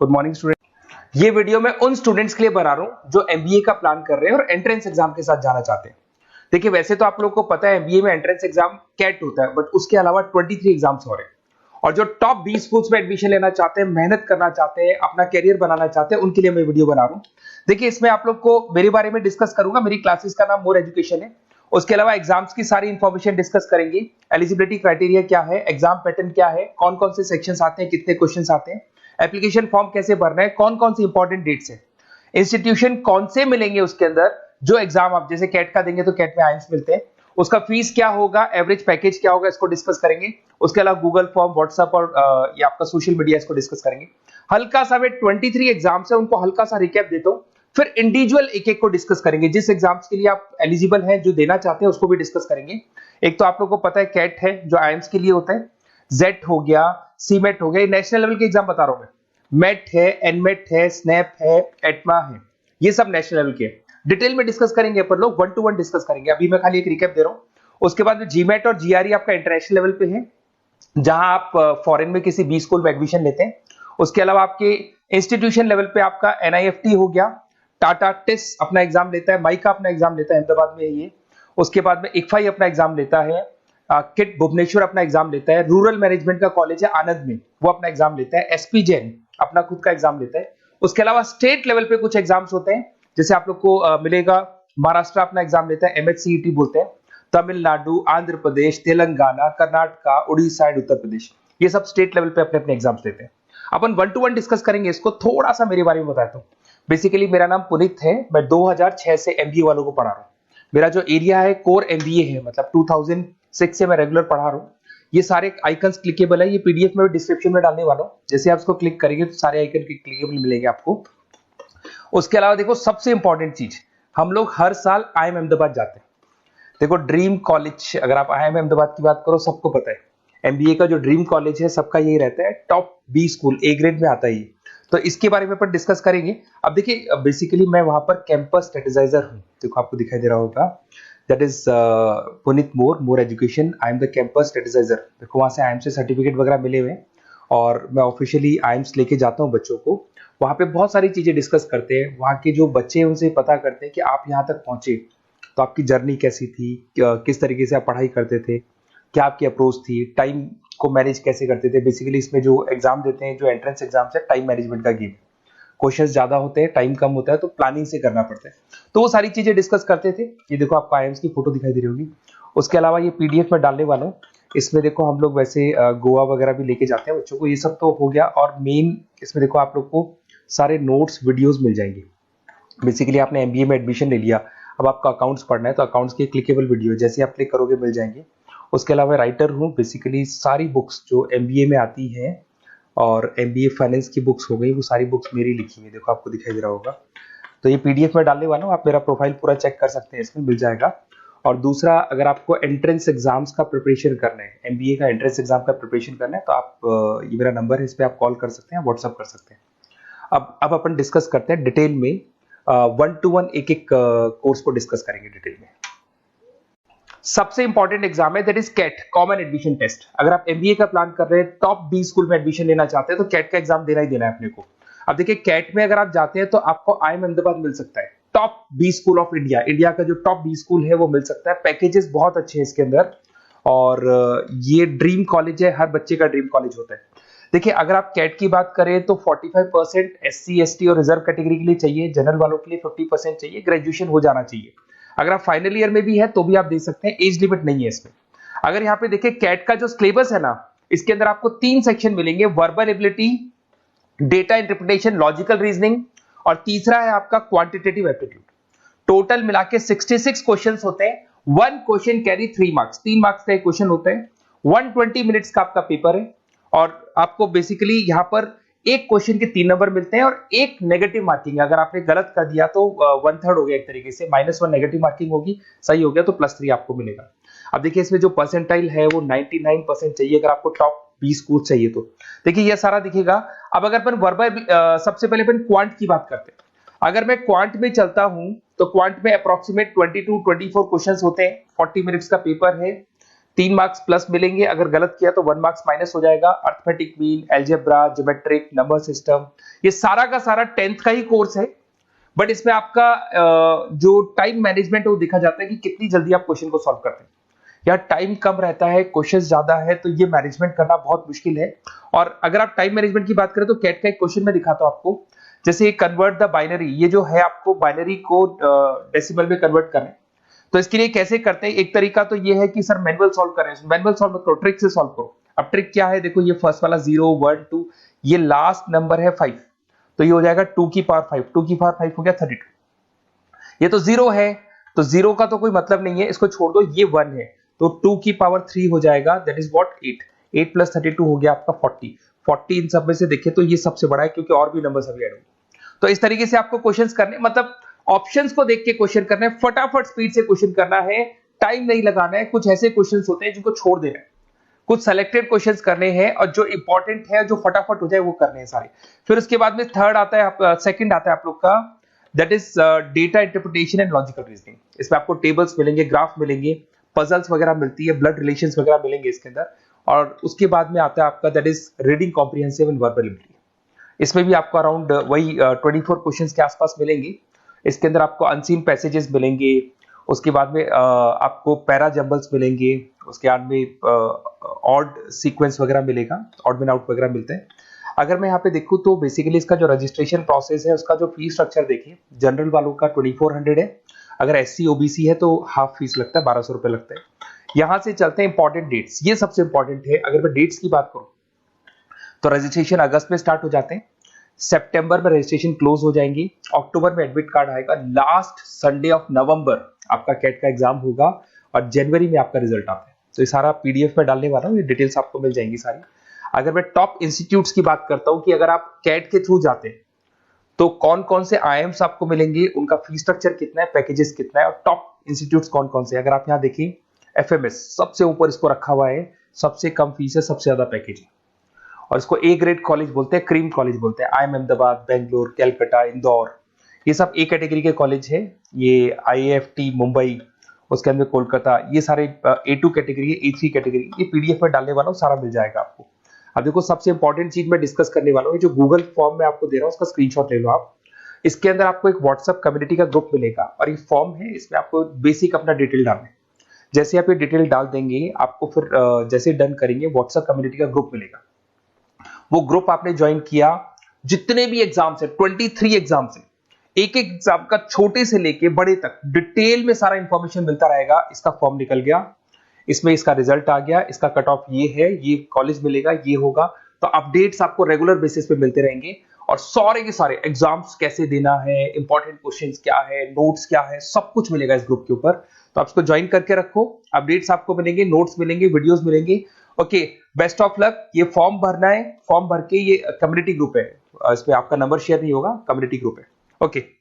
Good morning student. ये video मैं उन स्टूडेंट्स के लिए बना रहा हूं जो एमबीए का प्लान कर रहे हैं और एंट्रेंस एग्जाम के साथ जाना चाहते हैं। देखिए वैसे तो आप लोगों को पता है एमबीए में एंट्रेंस एग्जाम कैट होता है, बट उसके अलावा 23 एग्जाम्स और हैं। और जो टॉप 20 स्कूल्स में एडमिशन लेना चाहते हैं, मेहनत करना चाहते हैं, अपना कैरियर बनाना चाहते हैं, उनके लिए मैं वीडियो बना रहा हूं। देखिए इसमें आप लोग को मेरे बारे में डिस्कस करूंगा। मेरी क्लासेस का नाम मोर एजुकेशन है। उसके अलावा एग्जाम्स की सारी इंफॉर्मेशन डिस्कस करेंगे। एलिजिबिलिटी क्राइटेरिया क्या है, एग्जाम पैटर्न क्या है, कौन कौन से सेक्शंस आते हैं, कितने क्वेश्चंस आते हैं, एप्लीकेशन फॉर्म कैसे भरना है, कौन कौन सी इंपॉर्टेंट डेट्स है, इंस्टीट्यूशन कौन से मिलेंगे उसके अंदर, जो एग्जाम आप जैसे कैट का देंगे तो कैट में आइम्स मिलते हैं, उसका फीस क्या होगा, एवरेज पैकेज क्या होगा, इसको डिस्कस करेंगे। उसके अलावा गूगल फॉर्म, व्हाट्सएप और ये आपका सोशल मीडिया, इसको डिस्कस करेंगे। हल्का सा मैं 23 एग्जाम्स है उनको हल्का सा रिकैप देता हूं, फिर इंडिविजुअल एक एक को डिस्कस करेंगे। जिस एग्जाम्स के लिए आप एलिजिबल हैं, जो देना चाहते हैं, उसको भी डिस्कस करेंगे। एक तो आप लोगों को पता है कैट है जो आइम्स के लिए होता है, जेट हो गया, सीमेट हो गया, नेशनल लेवल के एग्जाम बता रहा हूं मैं। मेट है, एनमेट है, स्नैप है, एटमा है, ये सब नेशनल लेवल के। डिटेल में डिस्कस करेंगे अपन लोग, 1 to 1 डिस्कस करेंगे। अभी मैं खाली एक रिकैप दे रहा हूं। उसके बाद में जीमेट और जीआरई आपका इंटरनेशनल लेवल पे है, जहां आप फॉरेन में किसी बी स्कूल में एडमिशन लेते हैं। उसके अलावा आपके इंस्टीट्यूशन लेवल पे आपका एनआईएफटी हो गया, टाटा टिस अपना एग्जाम लेता है, माइका अपना एग्जाम लेता है, अहमदाबाद में है ये। उसके बाद में इक्फाई अपना एग्जाम लेता है, किट भुवनेश्वर अपना एग्जाम लेता है, रूरल मैनेजमेंट का कॉलेज है आनंद में, वो अपना एग्जाम लेता है, एसपी जैन अपना खुद का एग्जाम लेता है। उसके अलावा स्टेट लेवल पे कुछ एग्जाम्स होते हैं, जैसे आप लोग को मिलेगा महाराष्ट्र अपना एग्जाम लेता है, एमएचसीईटी बोलते हैं, तमिलनाडु, आंध्र प्रदेश, तेलंगाना, कर्नाटका, उड़ीसा एंड उत्तर प्रदेश, ये सब स्टेट लेवल पे अपने अपने एग्जाम्स लेते हैं। अपन 1 to 1 डिस्कस करेंगे इसको। थोड़ा सा मेरे बारे में बताता हूँ। बेसिकली मेरा नाम पुनीत है, मैं 2006 से एमबीए वालों को पढ़ा रहा हूँ। मेरा जो एरिया है कोर एमबीए है, मतलब 2006 से मैं रेगुलर पढ़ा रहा हूँ। ये सारे आइकन्स क्लिकेबल है, ये पीडीएफ में डिस्क्रिप्शन में डालने वाला हूँ। जैसे आप इसको क्लिक करेंगे तो सारे आइकन क्लिकेबल मिलेंगे आपको। उसके अलावा देखो सबसे इंपॉर्टेंट चीज, हम लोग हर साल आईएम अहमदाबाद जाते हैं। देखो ड्रीम कॉलेज, अगर आप आईएम अहमदाबाद की बात करो, सबको पता है एमबीए का जो ड्रीम कॉलेज है सबका यही रहता है, top B school, A grade में आता है ये। तो इसके बारे में अपन डिस्कस करेंगे। अब देखिए बेसिकली मैं वहां पर कैंपस स्ट्रेटेजाइजर हूँ, देखो आपको दिखाई दे रहा होगा, that is Puneet More Education, I am the campus strategizer. देखो वहां से आईएम से सर्टिफिकेट वगैरह मिले हुए हैं और मैं ऑफिशियली आईएम्स लेके जाता हूँ बच्चों को। वहां पे बहुत सारी चीजें डिस्कस करते हैं, वहां के जो बच्चे हैं उनसे पता करते हैं कि आप यहाँ तक पहुंचे तो आपकी जर्नी कैसी थी, किस तरीके से आप पढ़ाई करते थे, क्या आपकी अप्रोच थी, टाइम को मैनेज कैसे करते थे। बेसिकली इसमें जो एग्जाम देते हैं, जो एंट्रेंस एग्जाम्स है, टाइम मैनेजमेंट का गेम, क्वेश्चंस ज्यादा होते हैं, टाइम कम होता है, तो प्लानिंग से करना पड़ता है। तो वो सारी चीजें डिस्कस करते थे। ये देखो आपको आईएम्स की फोटो दिखाई दे रही होगी। उसके अलावा ये पीडीएफ में डालने वाला हूँ। इसमें देखो हम लोग वैसे गोवा वगैरह भी लेके जाते हैं बच्चों को, ये सब तो हो गया। और मेन इसमें देखो आप लोग को सारे नोट्स, वीडियोस मिल जाएंगे। बेसिकली आपने एमबीए में एडमिशन ले लिया, अब आपका अकाउंट्स पढ़ना है तो अकाउंट्स की क्लिकेबल वीडियो जैसे आप क्लिक करोगे मिल जाएंगे। उसके अलावा राइटर हूँ, बेसिकली सारी बुक्स जो एमबीए में आती हैं और एमबीए फाइनेंस की बुक्स हो गई, वो सारी बुक्स मेरी लिखी हुई, देखो आपको दिखाई दे रहा होगा। तो ये पीडीएफ में डालने वाला हूँ, आप मेरा प्रोफाइल पूरा चेक कर सकते हैं, इसमें मिल जाएगा। और दूसरा, अगर आपको एंट्रेंस एग्जाम्स का प्रिपरेशन करना है, एमबीए का एंट्रेंस एग्जाम का प्रिपरेशन करना है, तो आप ये मेरा नंबर है, इस पर आप कॉल कर सकते हैं, व्हाट्सअप कर सकते हैं। अब अपन डिस्कस करते हैं डिटेल में, 1 to 1 एक एक कोर्स को डिस्कस करेंगे डिटेल में। सबसे इंपॉर्टेंट एग्जाम है that is CAT, common admission test. अगर आप एमबीए का प्लान कर रहे हैं, टॉप बी स्कूल में एडमिशन लेना चाहते हैं, तो कैट का एग्जाम देना ही देना है अपने को। अब देखिए कैट में अगर आप जाते हैं तो आपको आईएम अहमदाबाद मिल सकता है, top B school of India, India का जो टॉप बी स्कूल है वो मिल सकता है। पैकेजेस बहुत अच्छे हैं इसके अंदर, और ये ड्रीम कॉलेज है, हर बच्चे का ड्रीम कॉलेज होता है। देखिए अगर आप कैट की बात करें तो 45% एससी एसटी और रिजर्व कैटेगरी के लिए चाहिए, जनरल वालों के लिए 50% चाहिए, ग्रेजुएशन हो जाना चाहिए। अगर आप फाइनल ईयर में भी है तो भी आप दे सकते हैं, एज लिमिट नहीं है इसमें। अगर यहाँ पे देखिए कैट का जो सिलेबस है ना, इसके अंदर आपको 3 सेक्शन मिलेंगे, verbal ability, data interpretation, logical reasoning, और तीसरा है आपका क्वांटिटेटिव एप्टीट्यूड। टोटल मिला के 66 क्वेश्चंस होते हैं। 1 क्वेश्चन कैरी 3 मार्क्स, 3 मार्क्स का एक क्वेश्चन होता है। 120 मिनट्स का आपका पेपर है, और आपको बेसिकली यहाँ पर एक क्वेश्चन के 3 नंबर मिलते हैं और एक नेगेटिव मार्किंग है। अगर आपने गलत कर दिया तो 1/3 हो गया एक तरीके से, -1 नेगेटिव मार्किंग होगी, सही हो गया तो +3 आपको मिलेगा। अब देखिए इसमें जो परसेंटाइल है वो 99% चाहिए, अगर आपको टॉप 20 स्कोर चाहिए तो। देखिए ये सारा दिखेगा। अब अगर अपन वर्बल, सबसे पहले अपन क्वांट की बात करते हैं। अगर मैं क्वांट में चलता हूं तो क्वांट में अप्रोक्सीमेट 22-24 क्वेश्चंस होते हैं, 40 मिनट्स का पेपर है। 3 मार्क्स प्लस मिलेंगे, अगर गलत किया तो 1 मार्क्स माइनस हो जाएगा। Arithmetic mean, algebra, geometric, number system, ये सारा का सारा 10th का ही कोर्स है, बट इसमें आपका जो टाइम मैनेजमेंट है वो देखा जाता है कि कितनी जल्दी आप क्वेश्चन को सॉल्व करते हैं। यार टाइम कम रहता है, क्वेश्चन ज्यादा है, तो ये मैनेजमेंट करना बहुत मुश्किल है। और अगर आप टाइम मैनेजमेंट की बात करें तो कैट का एक क्वेश्चन मैं दिखाता हूं आपको। जैसे कन्वर्ट द बाइनरी, ये जो है आपको बाइनरी को डेसिमल में कन्वर्ट करना है, तो इसके लिए कैसे करते हैं? एक तरीका तो ये है कि सर मैनुअल सॉल्व करें, मैनुअल सॉल्व करो, ट्रिक से सॉल्व करो। अब ट्रिक क्या है? देखो ये फर्स्ट वाला 0 1 2, ये लास्ट नंबर है 5, तो ये हो जाएगा 2 की पावर 5, 2 की पावर 5 हो गया 32। ये तो 0 है, तो 0 का तो कोई मतलब नहीं है, इसको छोड़ दो। ये 1 है तो 2 की पावर 3 हो जाएगा, दैट इज व्हाट 8, 8 प्लस 32 हो गया आपका 40। 40 इन सब में से देखें तो ये सबसे बड़ा है, क्योंकि और भी नंबर अभी ऐड होंगे। तो इस तरीके से आपको क्वेश्चंस करने, मतलब ऑप्शंस को देख के क्वेश्चन करना है, फटाफट स्पीड से क्वेश्चन करना है, टाइम नहीं लगाना है। कुछ ऐसे क्वेश्चंस होते हैं जिनको छोड़ देना है, कुछ सेलेक्टेड क्वेश्चंस करने हैं, और जो इंपॉर्टेंट है, जो फटाफट हो जाए वो करने हैं सारे। फिर उसके बाद में थर्ड आता है, सेकंड आता है आप लोग का, that is data interpretation and logical reasoning. इसमें आपको टेबल्स मिलेंगे, ग्राफ मिलेंगे, पजल्स वगैरह मिलती है, ब्लड रिलेशंस वगैरह मिलेंगे इसके अंदर। और उसके बाद में आता है आपका that is reading comprehensive and verbal ability. इसमें भी आपको अराउंड वही 24 क्वेश्चंस के आसपास मिलेंगे। इसके अंदर आपको अनसीन पैसेजेस मिलेंगे, उसके बाद में आपको पैरा जंबल्स मिलेंगे, उसके बाद में ऑड सीक्वेंस वगैरह मिलेगा, ऑड में आउट वगैरह मिलते हैं। अगर मैं यहाँ पे देखूँ तो बेसिकली इसका जो रजिस्ट्रेशन प्रोसेस है, उसका जो फीस स्ट्रक्चर देखिए, जनरल वालों का 2400 है, अगर एससी ओबीसी है तो हाफ फीस लगता है, 1200 रुपए लगता है। यहां से चलते हैं इंपॉर्टेंट डेट्स, ये सबसे इंपॉर्टेंट है। अगर मैं डेट्स की बात करूं तो रजिस्ट्रेशन अगस्त में स्टार्ट हो जाते हैं, सितंबर में रजिस्ट्रेशन क्लोज हो जाएंगी, अक्टूबर में एडमिट कार्ड आएगा, लास्ट संडे ऑफ नवंबर आपका कैट का एग्जाम होगा, और जनवरी में आपका रिजल्ट आता है। तो ये सारा पीडीएफ में डालने वाला हूँ, ये डिटेल्स आपको मिल जाएंगी सारी। अगर मैं टॉप इंस्टीट्यूट्स की बात करता हूं कि अगर आप कैट के थ्रू जाते हैं तो कौन कौन से आईएम्स आपको मिलेंगे, उनका फीस स्ट्रक्चर कितना है, पैकेजेस कितना है, और टॉप इंस्टीट्यूट्स कौन कौन से। अगर आप यहाँ देखिए एफएमएस सबसे ऊपर इसको रखा हुआ है, सबसे कम फीस है, सबसे ज्यादा पैकेज है, और इसको ए ग्रेड कॉलेज बोलते हैं, क्रीम कॉलेज बोलते हैं। आईएम अहमदाबाद, बेंगलोर, कैलकाटा, इंदौर, ये सब ए कैटेगरी के कॉलेज है। ये आईएफटी मुंबई, उसके अंदर कोलकाता, ये सारे A2 कैटेगरी है, A3 कैटेगरी। ये पीडीएफ में डालने वाला हूँ, सारा मिल जाएगा आपको। अब देखो सबसे इंपॉर्टेंट चीज मैं डिस्कस करने वाला हूँ, जो गूगल फॉर्म में आपको दे रहा हूँ उसका स्क्रीनशॉट ले लो आप। इसके अंदर आपको एक व्हाट्सएप कम्युनिटी का ग्रुप मिलेगा, और ये फॉर्म है, इसमें आपको बेसिक अपना डिटेल डालना है। जैसे आप ये डिटेल डाल देंगे, आपको फिर जैसे डन करेंगे व्हाट्सएप कम्युनिटी का ग्रुप मिलेगा। वो ग्रुप आपने ज्वाइन किया, जितने भी एग्जाम्स है, 23 एग्जाम्स है, एक एक एग्जाम का छोटे से लेके बड़े तक डिटेल में सारा इंफॉर्मेशन मिलता रहेगा। इसका फॉर्म निकल गया, इसमें इसका रिजल्ट आ गया, इसका कट ऑफ ये है, ये कॉलेज मिलेगा, ये होगा। तो अपडेट्स आपको रेगुलर बेसिस पे मिलते रहेंगे, और सारे के सारे एग्जाम्स कैसे देना है, इंपॉर्टेंट क्वेश्चंस क्या है, नोट्स क्या है, सब कुछ मिलेगा इस ग्रुप के ऊपर। तो आप इसको ज्वाइन करके रखो, अपडेट्स आपको मिलेंगे, नोट्स मिलेंगे, वीडियोस मिलेंगे। Okay, best of luck. ये फॉर्म भरना है, फॉर्म भर के, ये कम्युनिटी ग्रुप है, इस पे आपका नंबर शेयर नहीं होगा, कम्युनिटी ग्रुप है। ओके।